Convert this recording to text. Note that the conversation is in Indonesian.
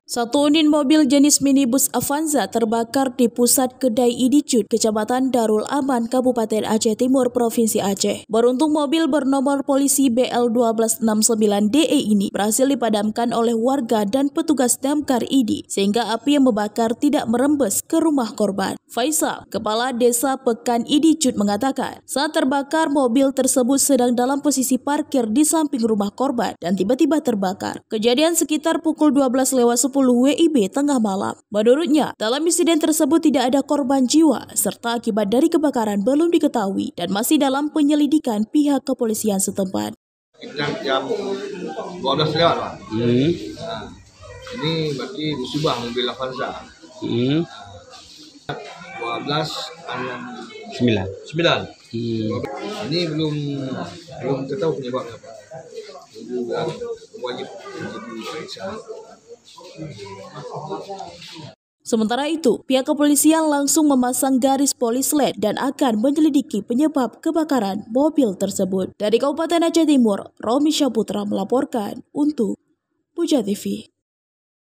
Satu unit mobil jenis minibus Avanza terbakar di pusat kedai Idicut, Kecamatan Darul Aman, Kabupaten Aceh Timur, Provinsi Aceh. Beruntung mobil bernomor polisi BL1269DE ini berhasil dipadamkan oleh warga dan petugas damkar ID, sehingga api yang membakar tidak merembes ke rumah korban. Faisal, Kepala Desa Pekan Idicut, mengatakan saat terbakar mobil tersebut sedang dalam posisi parkir di samping rumah korban dan tiba-tiba terbakar. Kejadian sekitar pukul 12:10 WIB tengah malam. Menurutnya, dalam insiden tersebut tidak ada korban jiwa serta akibat dari kebakaran belum diketahui dan masih dalam penyelidikan pihak kepolisian setempat. Jam 12 lewat, Pak. Ini berarti musibah mobil Avanza. 9. Ini belum tahu penyebabnya, Pak. Wajib menjadi periksa. Sementara itu, pihak kepolisian langsung memasang garis polislet dan akan menyelidiki penyebab kebakaran mobil tersebut. Dari Kabupaten Aceh Timur, Romi Syaputra melaporkan untuk Puja TV.